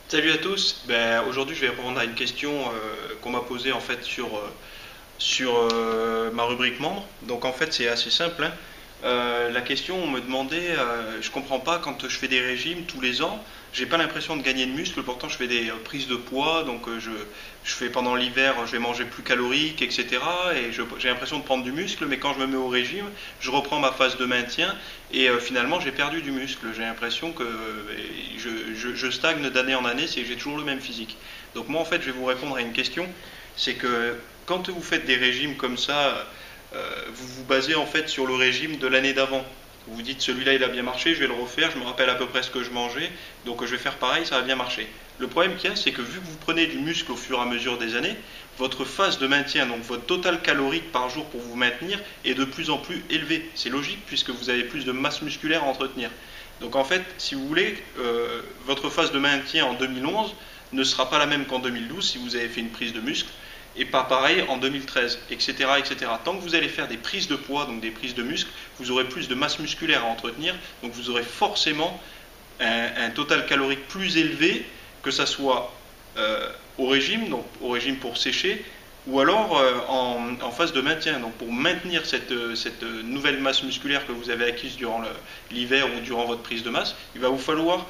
Salut à tous. Aujourd'hui, je vais répondre à une question qu'on m'a posée en fait sur ma rubrique membre. Donc en fait, c'est assez simple, hein. La question, on me demandait, je comprends pas quand je fais des régimes tous les ans, j'ai pas l'impression de gagner de muscle. Pourtant je fais des prises de poids, donc je fais pendant l'hiver, je vais manger plus calorique, etc. Et j'ai l'impression de prendre du muscle, mais quand je me mets au régime, je reprends ma phase de maintien et finalement j'ai perdu du muscle. J'ai l'impression que je stagne d'année en année, c'est que j'ai toujours le même physique. Donc moi en fait, je vais vous répondre à une question, c'est que quand vous faites des régimes comme ça, vous vous basez en fait sur le régime de l'année d'avant. Vous vous dites celui-là il a bien marché, je vais le refaire, je me rappelle à peu près ce que je mangeais, donc je vais faire pareil, ça va bien marcher. Le problème qu'il y a, c'est que vu que vous prenez du muscle au fur et à mesure des années, votre phase de maintien, donc votre total calorique par jour pour vous maintenir, est de plus en plus élevé. C'est logique puisque vous avez plus de masse musculaire à entretenir. Donc en fait, si vous voulez, votre phase de maintien en 2011 ne sera pas la même qu'en 2012 si vous avez fait une prise de muscle, et pas pareil en 2013, etc., etc. Tant que vous allez faire des prises de poids, donc des prises de muscle, vous aurez plus de masse musculaire à entretenir, donc vous aurez forcément un total calorique plus élevé, que ça soit au régime, donc au régime pour sécher, ou alors en phase de maintien. Donc pour maintenir cette nouvelle masse musculaire que vous avez acquise durant l'hiver ou durant votre prise de masse, il va vous falloir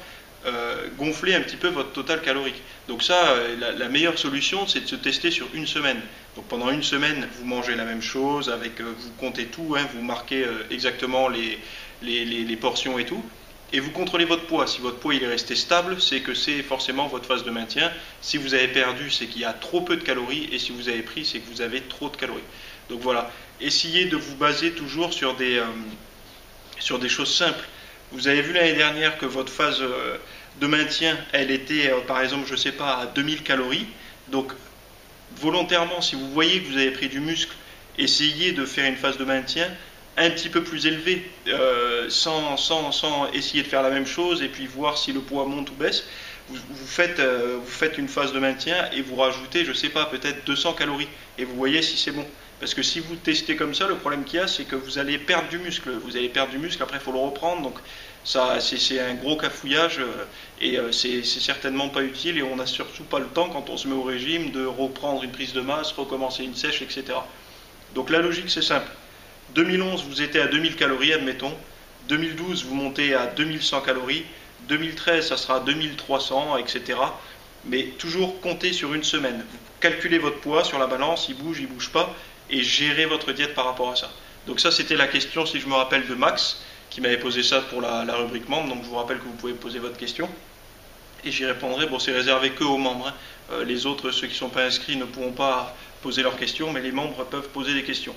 gonfler un petit peu votre total calorique. Donc ça, la meilleure solution, c'est de se tester sur une semaine. Donc pendant une semaine, vous mangez la même chose, vous comptez tout, hein, vous marquez exactement les portions et tout, et vous contrôlez votre poids. Si votre poids il est resté stable, c'est que c'est forcément votre phase de maintien. Si vous avez perdu, c'est qu'il y a trop peu de calories, et si vous avez pris, c'est que vous avez trop de calories. Donc voilà, essayez de vous baser toujours sur des choses simples. Vous avez vu l'année dernière que votre phase de maintien, elle était par exemple, je ne sais pas, à 2000 calories. Donc volontairement, si vous voyez que vous avez pris du muscle, essayez de faire une phase de maintien un petit peu plus élevée, sans essayer de faire la même chose et puis voir si le poids monte ou baisse. Vous faites une phase de maintien et vous rajoutez, je ne sais pas, peut-être 200 calories et vous voyez si c'est bon. Parce que si vous testez comme ça, le problème qu'il y a, c'est que vous allez perdre du muscle. Vous allez perdre du muscle, après il faut le reprendre. Donc ça, c'est un gros cafouillage et c'est certainement pas utile. Et on n'a surtout pas le temps, quand on se met au régime, de reprendre une prise de masse, recommencer une sèche, etc. Donc la logique, c'est simple. 2011, vous étiez à 2000 calories, admettons. 2012, vous montez à 2100 calories. 2013, ça sera 2300, etc. Mais toujours comptez sur une semaine. Vous calculez votre poids sur la balance, il bouge pas, et gérez votre diète par rapport à ça. Donc ça, c'était la question, si je me rappelle, de Max, qui m'avait posé ça pour la rubrique membre. Donc je vous rappelle que vous pouvez poser votre question, et j'y répondrai. Bon, c'est réservé que aux membres, hein. Les autres, ceux qui ne sont pas inscrits, ne pourront pas poser leurs questions, mais les membres peuvent poser des questions.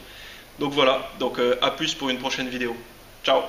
Donc voilà, donc à plus pour une prochaine vidéo. Ciao.